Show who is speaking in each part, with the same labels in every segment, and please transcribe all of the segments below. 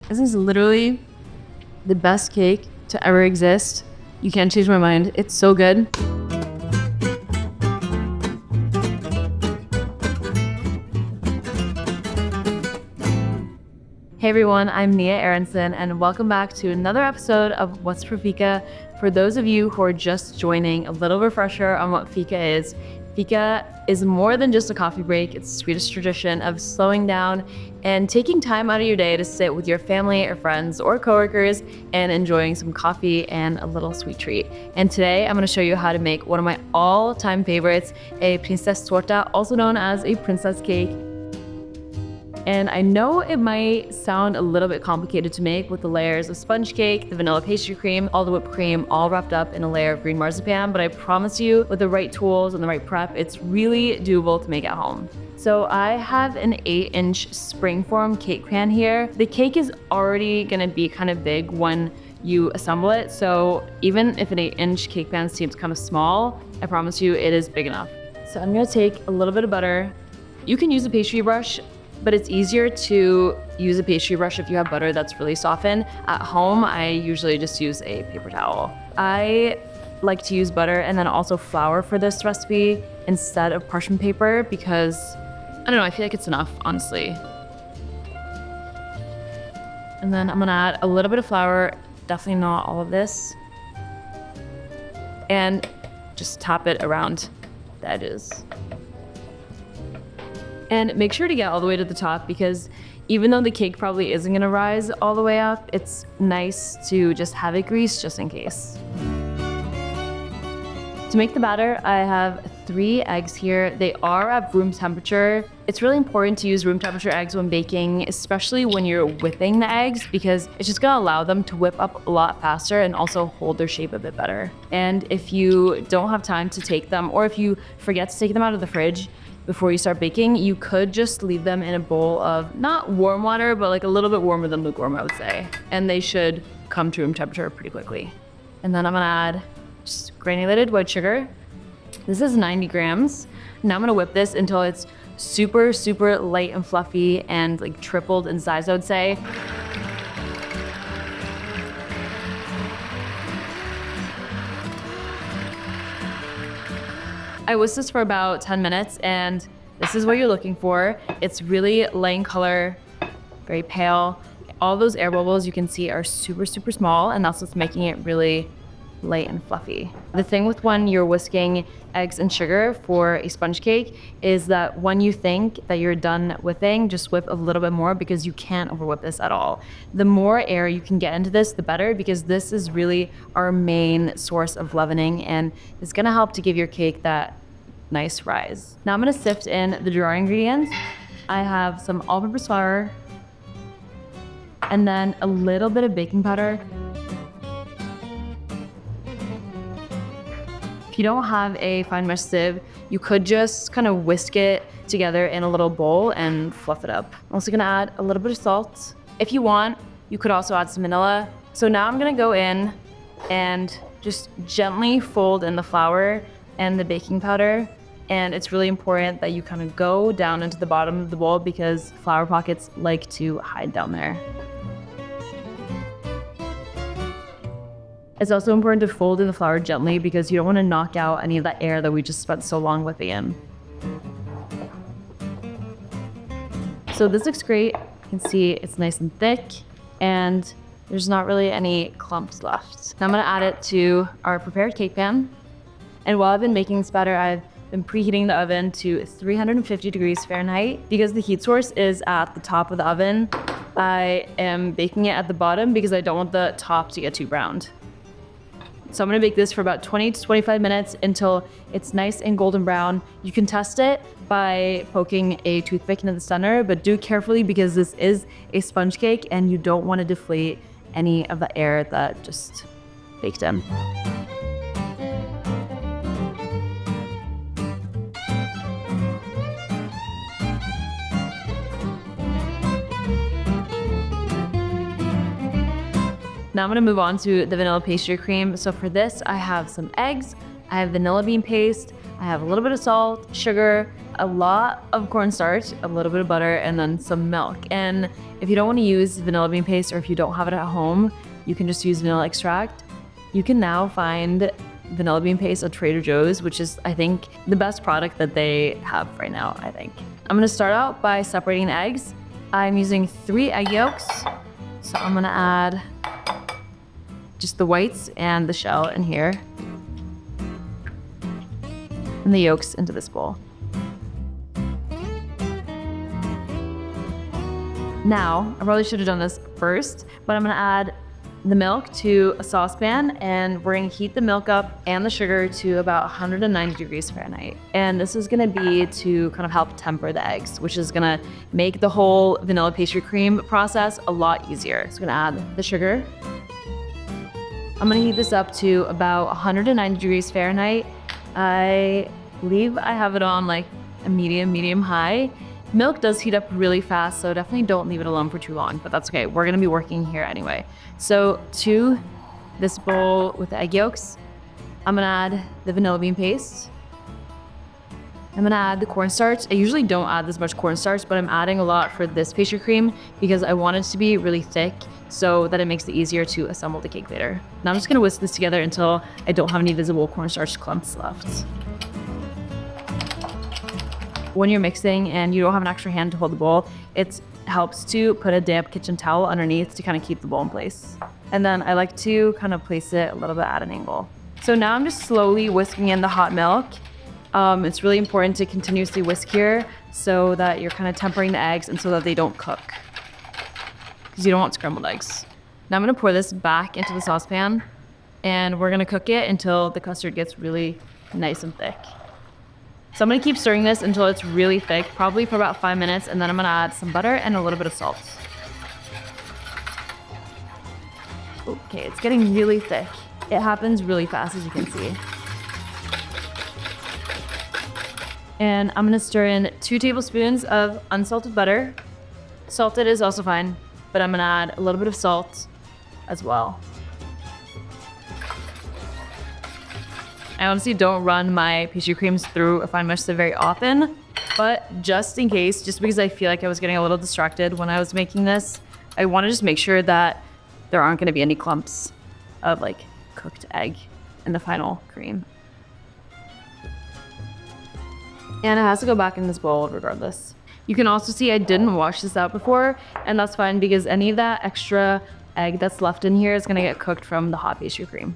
Speaker 1: This is literally the best cake to ever exist. You can't change my mind. It's so good. Hey everyone, I'm Nea Arentzen and welcome back to another episode of What's For Fika. For those of you who are just joining, a little refresher on what fika is. Fika is more than just a coffee break. It's a Swedish tradition of slowing down and taking time out of your day to sit with your family or friends or coworkers and enjoying some coffee and a little sweet treat. And today I'm going to show you how to make one of my all-time favorites, a Prinsesstårta, also known as a princess cake. And I know it might sound a little bit complicated to make with the layers of sponge cake, the vanilla pastry cream, all the whipped cream, all wrapped up in a layer of green marzipan, but I promise you, with the right tools and the right prep, it's really doable to make at home. So I have an 8-inch springform cake pan here. The cake is already gonna be kind of big when you assemble it, so even if an 8-inch cake pan seems kind of small, I promise you it is big enough. So I'm gonna take a little bit of butter. You can use a pastry brush, but it's easier to use a pastry brush if you have butter that's really softened. At home, I usually just use a paper towel. I like to use butter and then also flour for this recipe instead of parchment paper because, I don't know, I feel like it's enough, honestly. And then I'm gonna add a little bit of flour, definitely not all of this, and just tap it around the edges. And make sure to get all the way to the top because even though the cake probably isn't gonna rise all the way up, it's nice to just have it greased just in case. To make the batter, I have 3 eggs here. They are at room temperature. It's really important to use room temperature eggs when baking, especially when you're whipping the eggs because it's just gonna allow them to whip up a lot faster and also hold their shape a bit better. And if you don't have time to take them, or if you forget to take them out of the fridge before you start baking, you could just leave them in a bowl of not warm water, but like a little bit warmer than lukewarm, I would say. And they should come to room temperature pretty quickly. And then I'm gonna add just granulated white sugar. This is 90 grams. Now I'm gonna whip this until it's super, super light and fluffy and like tripled in size, I would say. I whisked this for about 10 minutes and this is what you're looking for. It's really light in color, very pale. All those air bubbles you can see are super, super small and that's what's making it really light and fluffy. The thing with when you're whisking eggs and sugar for a sponge cake is that when you think that you're done whipping, just whip a little bit more because you can't overwhip this at all. The more air you can get into this, the better, because this is really our main source of leavening and it's gonna help to give your cake that nice rise. Now I'm gonna sift in the dry ingredients. I have some all-purpose flour and then a little bit of baking powder. If you don't have a fine mesh sieve, you could just kind of whisk it together in a little bowl and fluff it up. I'm also gonna add a little bit of salt. If you want, you could also add some vanilla. So now I'm gonna go in and just gently fold in the flour and the baking powder. And it's really important that you kind of go down into the bottom of the bowl because flour pockets like to hide down there. It's also important to fold in the flour gently because you don't want to knock out any of that air that we just spent so long whipping in. So this looks great. You can see it's nice and thick and there's not really any clumps left. Now I'm gonna add it to our prepared cake pan. And while I've been making this batter, I've been preheating the oven to 350 degrees Fahrenheit. Because the heat source is at the top of the oven, I am baking it at the bottom because I don't want the top to get too browned. So I'm gonna bake this for about 20 to 25 minutes until it's nice and golden brown. You can test it by poking a toothpick into the center, but do carefully because this is a sponge cake and you don't want to deflate any of the air that just baked in. Now I'm gonna move on to the vanilla pastry cream. So for this, I have some eggs, I have vanilla bean paste, I have a little bit of salt, sugar, a lot of cornstarch, a little bit of butter, and then some milk. And if you don't want to use vanilla bean paste, or if you don't have it at home, you can just use vanilla extract. You can now find vanilla bean paste at Trader Joe's, which is, I think, the best product that they have right now, I think. I'm gonna start out by separating the eggs. I'm using 3 egg yolks. So I'm gonna add just the whites and the shell in here. And the yolks into this bowl. Now, I probably should have done this first, but I'm gonna add the milk to a saucepan, and we're gonna heat the milk up and the sugar to about 190 degrees Fahrenheit. And this is gonna be to kind of help temper the eggs, which is gonna make the whole vanilla pastry cream process a lot easier. So I'm gonna add the sugar. I'm gonna heat this up to about 190 degrees Fahrenheit. I believe I have it on like a medium high. Milk does heat up really fast, so definitely don't leave it alone for too long, but that's okay. We're gonna be working here anyway. So to this bowl with the egg yolks, I'm gonna add the vanilla bean paste. I'm gonna add the cornstarch. I usually don't add this much cornstarch, but I'm adding a lot for this pastry cream because I want it to be really thick so that it makes it easier to assemble the cake later. Now I'm just gonna whisk this together until I don't have any visible cornstarch clumps left. When you're mixing and you don't have an extra hand to hold the bowl, it helps to put a damp kitchen towel underneath to kind of keep the bowl in place. And then I like to kind of place it a little bit at an angle. So now I'm just slowly whisking in the hot milk. It's really important to continuously whisk here so that you're kind of tempering the eggs and so that they don't cook, because you don't want scrambled eggs. Now I'm gonna pour this back into the saucepan, and we're gonna cook it until the custard gets really nice and thick. So I'm gonna keep stirring this until it's really thick, probably for about 5 minutes, and then I'm gonna add some butter and a little bit of salt. Okay, it's getting really thick. It happens really fast, as you can see. And I'm gonna stir in 2 tablespoons of unsalted butter. Salted is also fine, but I'm gonna add a little bit of salt as well. I honestly don't run my pastry creams through a fine mesh sieve very often, but just in case, just because I feel like I was getting a little distracted when I was making this, I want to just make sure that there aren't going to be any clumps of like cooked egg in the final cream. And it has to go back in this bowl regardless. You can also see I didn't wash this out before, and that's fine because any of that extra egg that's left in here is going to get cooked from the hot pastry cream.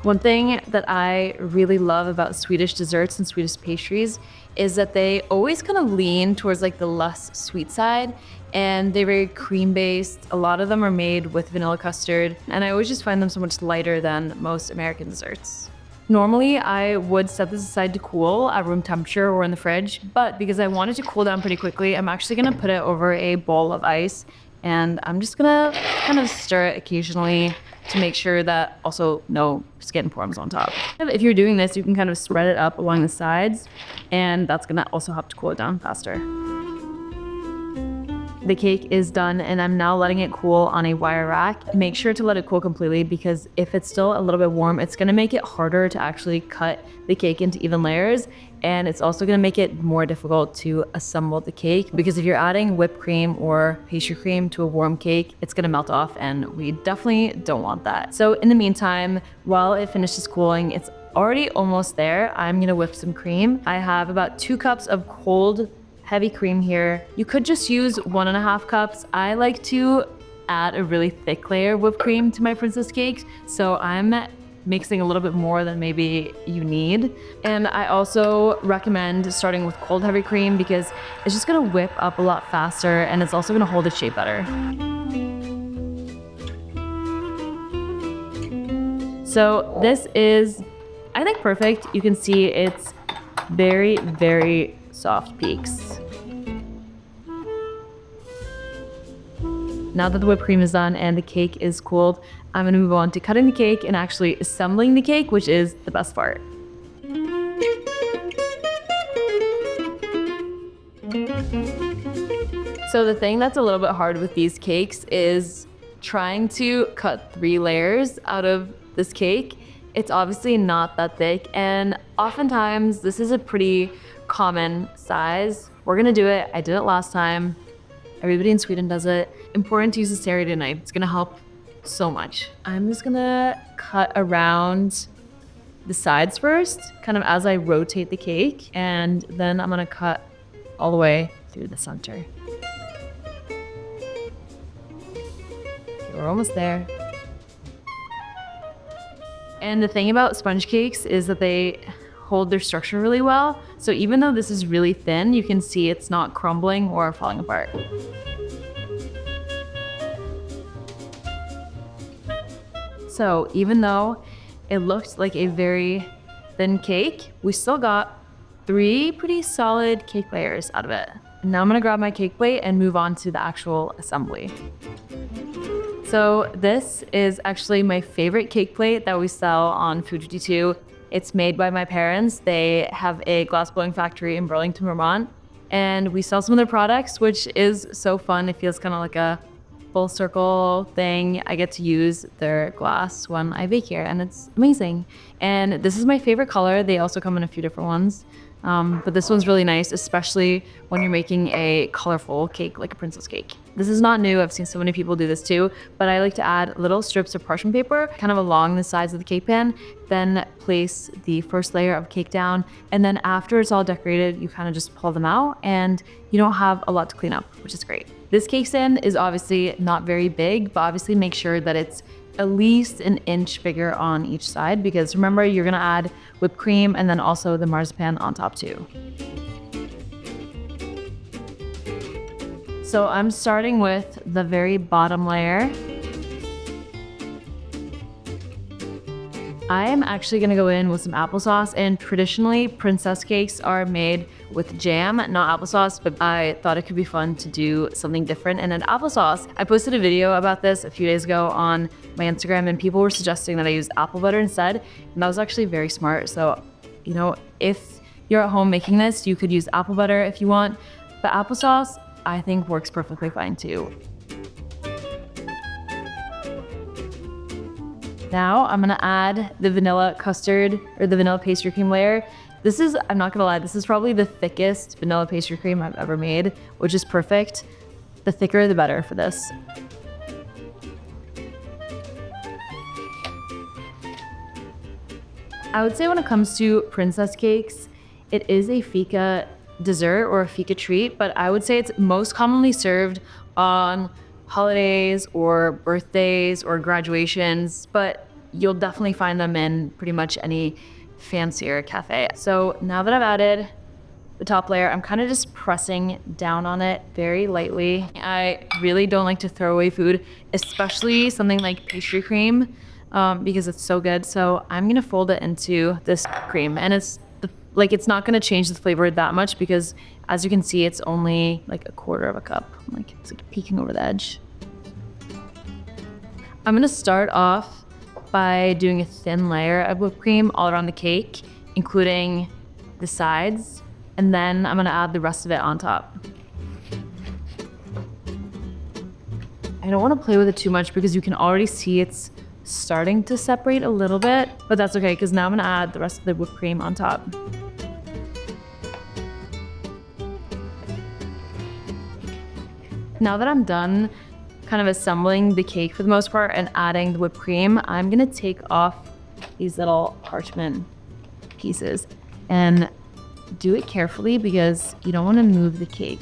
Speaker 1: One thing that I really love about Swedish desserts and Swedish pastries is that they always kind of lean towards like the less sweet side, and they're very cream based. A lot of them are made with vanilla custard, and I always just find them so much lighter than most American desserts. Normally, I would set this aside to cool at room temperature or in the fridge, but because I want it to cool down pretty quickly, I'm actually gonna put it over a bowl of ice, and I'm just gonna kind of stir it occasionally to make sure that also no skin forms on top. If you're doing this, you can kind of spread it up along the sides, and that's gonna also help to cool it down faster. The cake is done, and I'm now letting it cool on a wire rack. Make sure to let it cool completely, because if it's still a little bit warm, it's gonna make it harder to actually cut the cake into even layers, and it's also gonna make it more difficult to assemble the cake, because if you're adding whipped cream or pastry cream to a warm cake, it's gonna melt off, and we definitely don't want that. So in the meantime, while it finishes cooling, it's already almost there. I'm gonna whip some cream. I have about 2 cups of cold heavy cream here. You could just use 1.5 cups. I like to add a really thick layer of whipped cream to my princess cakes, so I'm mixing a little bit more than maybe you need. And I also recommend starting with cold heavy cream because it's just gonna whip up a lot faster, and it's also gonna hold its shape better. So this is, I think, perfect. You can see it's very, very soft peaks. Now that the whipped cream is done and the cake is cooled, I'm gonna move on to cutting the cake and actually assembling the cake, which is the best part. So the thing that's a little bit hard with these cakes is trying to cut 3 layers out of this cake. It's obviously not that thick, and oftentimes this is a pretty common size. We're gonna do it. I did it last time. Everybody in Sweden does it. Important to use a serrated knife. It's gonna help so much. I'm just gonna cut around the sides first, kind of as I rotate the cake, and then I'm gonna cut all the way through the center. We're almost there. And the thing about sponge cakes is that they hold their structure really well. So even though this is really thin, you can see it's not crumbling or falling apart. So even though it looked like a very thin cake, we still got 3 pretty solid cake layers out of it. And now I'm gonna grab my cake plate and move on to the actual assembly. So this is actually my favorite cake plate that we sell on Food52. It's made by my parents. They have a glass blowing factory in Burlington, Vermont, and we sell some of their products, which is so fun. It feels kind of like a full circle thing. I get to use their glass when I bake here, and it's amazing. And this is my favorite color. They also come in a few different ones. But this one's really nice, especially when you're making a colorful cake like a princess cake. This is not new. I've seen so many people do this too, but I like to add little strips of parchment paper kind of along the sides of the cake pan, then place the first layer of cake down. And then after it's all decorated, you kind of just pull them out and you don't have a lot to clean up, which is great. This cake stand is obviously not very big, but obviously make sure that it's at least an inch bigger on each side, because remember, you're gonna add whipped cream and then also the marzipan on top too. So I'm starting with the very bottom layer. I am actually gonna go in with some applesauce, and traditionally princess cakes are made with jam, not applesauce, but I thought it could be fun to do something different and add applesauce. I posted a video about this a few days ago on my Instagram, and people were suggesting that I use apple butter instead, and that was actually very smart. So, you know, if you're at home making this, you could use apple butter if you want, but applesauce I think works perfectly fine too. Now I'm gonna add the vanilla custard or the vanilla pastry cream layer. This is, I'm not gonna lie, this is probably the thickest vanilla pastry cream I've ever made, which is perfect. The thicker, the better for this. I would say when it comes to princess cakes, it is a fika dessert or a fika treat, but I would say it's most commonly served on holidays or birthdays or graduations, but you'll definitely find them in pretty much any fancier cafe. So now that I've added the top layer, I'm kind of just pressing down on it very lightly. I really don't like to throw away food, especially something like pastry cream, because it's so good. So I'm gonna fold it into this cream, and it's not gonna change the flavor that much, because as you can see, it's only like 1/4 of a cup. Like, it's like peeking over the edge. I'm gonna start off by doing a thin layer of whipped cream all around the cake, including the sides, and then I'm gonna add the rest of it on top. I don't wanna play with it too much because you can already see it's starting to separate a little bit, but that's okay, because now I'm gonna add the rest of the whipped cream on top. Now that I'm done kind of assembling the cake for the most part and adding the whipped cream, I'm gonna take off these little parchment pieces and do it carefully because you don't wanna move the cake.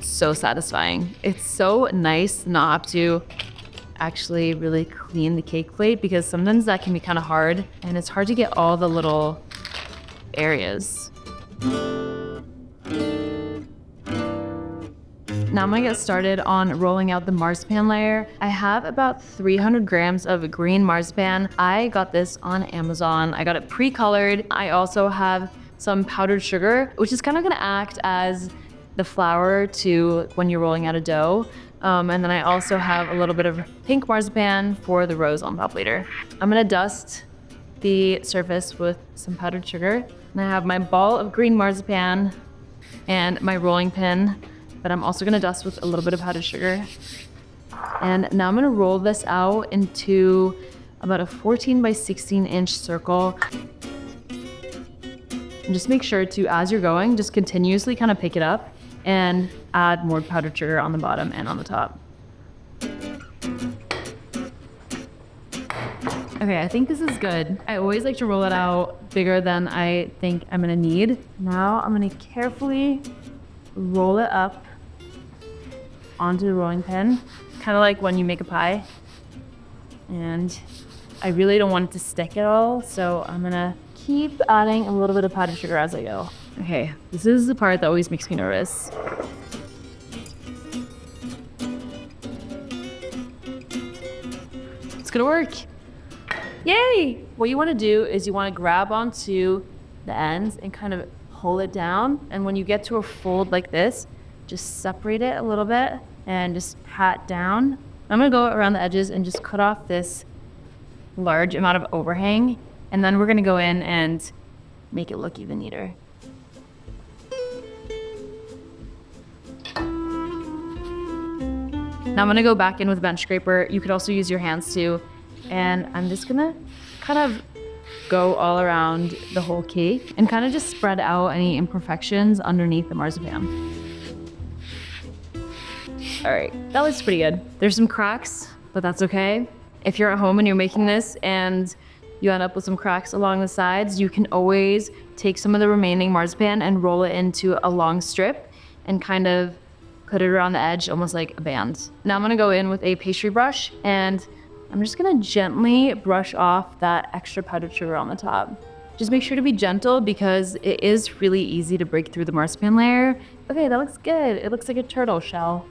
Speaker 1: So satisfying. It's so nice not to actually really clean the cake plate, because sometimes that can be kind of hard, and it's hard to get all the little areas. Now I'm gonna get started on rolling out the marzipan layer. I have about 300 grams of green marzipan. I got this on Amazon. I got it pre-colored. I also have some powdered sugar, which is kind of gonna act as the flour to when you're rolling out a dough. And then I also have a little bit of pink marzipan for the rose on top later. I'm gonna dust the surface with some powdered sugar. And I have my ball of green marzipan and my rolling pin, but I'm also gonna dust with a little bit of powdered sugar. And now I'm gonna roll this out into about a 14 by 16 inch circle. And just make sure to, as you're going, just continuously kind of pick it up and add more powdered sugar on the bottom and on the top. Okay, I think this is good. I always like to roll it out bigger than I think I'm gonna need. Now I'm gonna carefully roll it up onto the rolling pin, kind of like when you make a pie. And I really don't want it to stick at all, so I'm gonna keep adding a little bit of powdered sugar as I go. Okay, this is the part that always makes me nervous. It's gonna work. Yay! What you wanna do is you wanna grab onto the ends and kind of pull it down. And when you get to a fold like this, just separate it a little bit and just pat down. I'm gonna go around the edges and just cut off this large amount of overhang. And then we're gonna go in and make it look even neater. Now I'm gonna go back in with a bench scraper. You could also use your hands too. And I'm just gonna kind of go all around the whole cake and kind of just spread out any imperfections underneath the marzipan. All right, that looks pretty good. There's some cracks, but that's okay. If you're at home and you're making this and you end up with some cracks along the sides, you can always take some of the remaining marzipan and roll it into a long strip and kind of put it around the edge, almost like a band. Now I'm gonna go in with a pastry brush and I'm just gonna gently brush off that extra powdered sugar on the top. Just make sure to be gentle because it is really easy to break through the marzipan layer. Okay, that looks good. It looks like a turtle shell.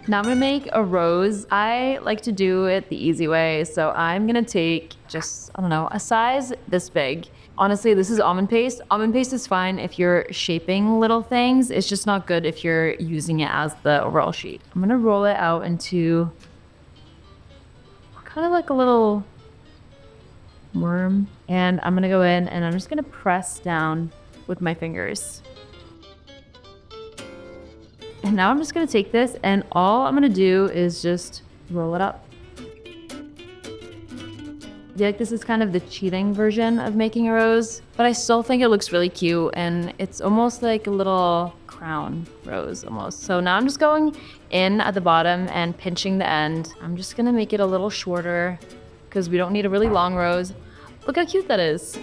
Speaker 1: Now I'm gonna make a rose. I like to do it the easy way, so I'm gonna take just, I don't know, a size this big. Honestly, this is almond paste. Almond paste is fine if you're shaping little things. It's just not good if you're using it as the overall sheet. I'm gonna roll it out into kind of like a little worm. And I'm gonna go in and I'm just gonna press down with my fingers. And now I'm just gonna take this and all I'm gonna do is just roll it up. I feel like this is kind of the cheating version of making a rose, but I still think it looks really cute and it's almost like a little crown rose almost. So now I'm just going in at the bottom and pinching the end. I'm just gonna make it a little shorter because we don't need a really long rose. Look how cute that is.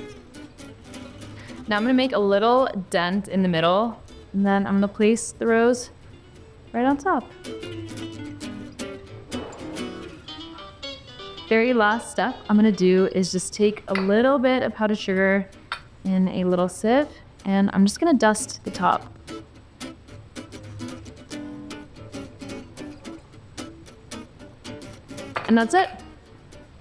Speaker 1: Now I'm gonna make a little dent in the middle and then I'm gonna place the rose right on top. Very last step I'm gonna do is just take a little bit of powdered sugar in a little sieve and I'm just gonna dust the top. And that's it.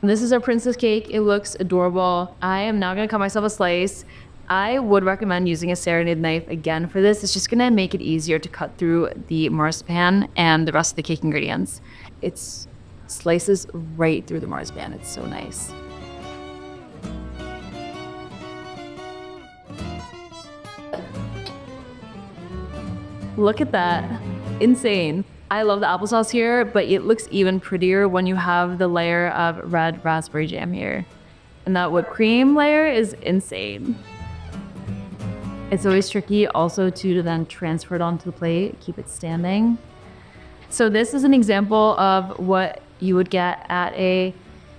Speaker 1: This is our princess cake. It looks adorable. I am now gonna cut myself a slice. I would recommend using a serrated knife again for this. It's just gonna make it easier to cut through the marzipan and the rest of the cake ingredients. It's slices right through the marzipan. It's so nice. Look at that. Insane. I love the applesauce here, but it looks even prettier when you have the layer of red raspberry jam here. And that whipped cream layer is insane. It's always tricky also to then transfer it onto the plate, keep it standing. So this is an example of what you would get at a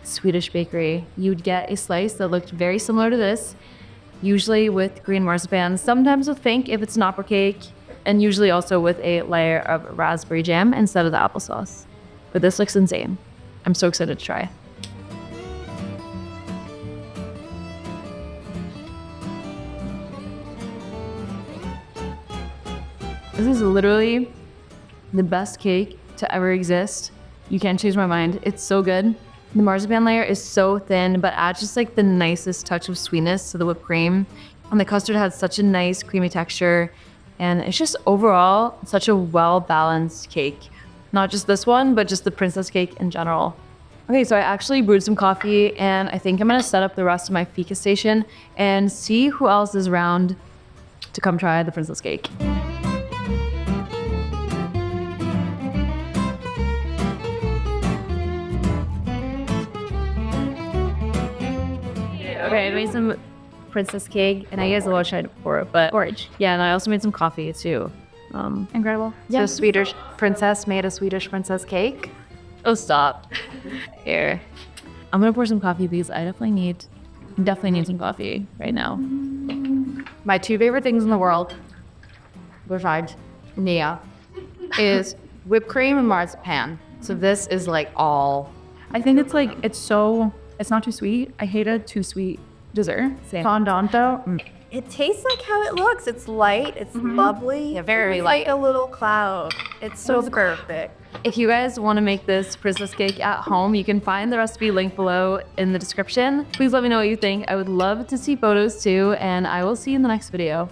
Speaker 1: Swedish bakery. You'd get a slice that looked very similar to this, usually with green marzipan, sometimes with pink if it's an opera cake, and usually also with a layer of raspberry jam instead of the applesauce. But this looks insane. I'm so excited to try. This is literally the best cake to ever exist. You can't change my mind. It's so good. The marzipan layer is so thin, but adds just like the nicest touch of sweetness to the whipped cream. And the custard has such a nice creamy texture. And it's just overall such a well-balanced cake. Not just this one, but just the princess cake in general. Okay, so I actually brewed some coffee and I think I'm gonna set up the rest of my fika station and see who else is around to come try the princess cake. Okay, I made some princess cake, and I guess a lot tried it before, but
Speaker 2: Gorge.
Speaker 1: yeah, and I also made some coffee too.
Speaker 2: Incredible.
Speaker 3: So Swedish Princess made a Swedish Princess cake.
Speaker 1: Oh, stop. Here. I'm gonna pour some coffee because I definitely need some coffee right now.
Speaker 3: My two favorite things in the world, besides Nea, is whipped cream and marzipan. So this is like all.
Speaker 2: I think it's like, it's not too sweet. I hate a too sweet dessert.
Speaker 1: Same.
Speaker 2: Fondant though.
Speaker 4: It tastes like how it looks. It's light, it's bubbly.
Speaker 3: Yeah, very
Speaker 4: it's
Speaker 3: light.
Speaker 4: like a little cloud. It's so perfect.
Speaker 1: If you guys want to make this princess cake at home, you can find the recipe linked below in the description. Please let me know what you think. I would love to see photos too, and I will see you in the next video.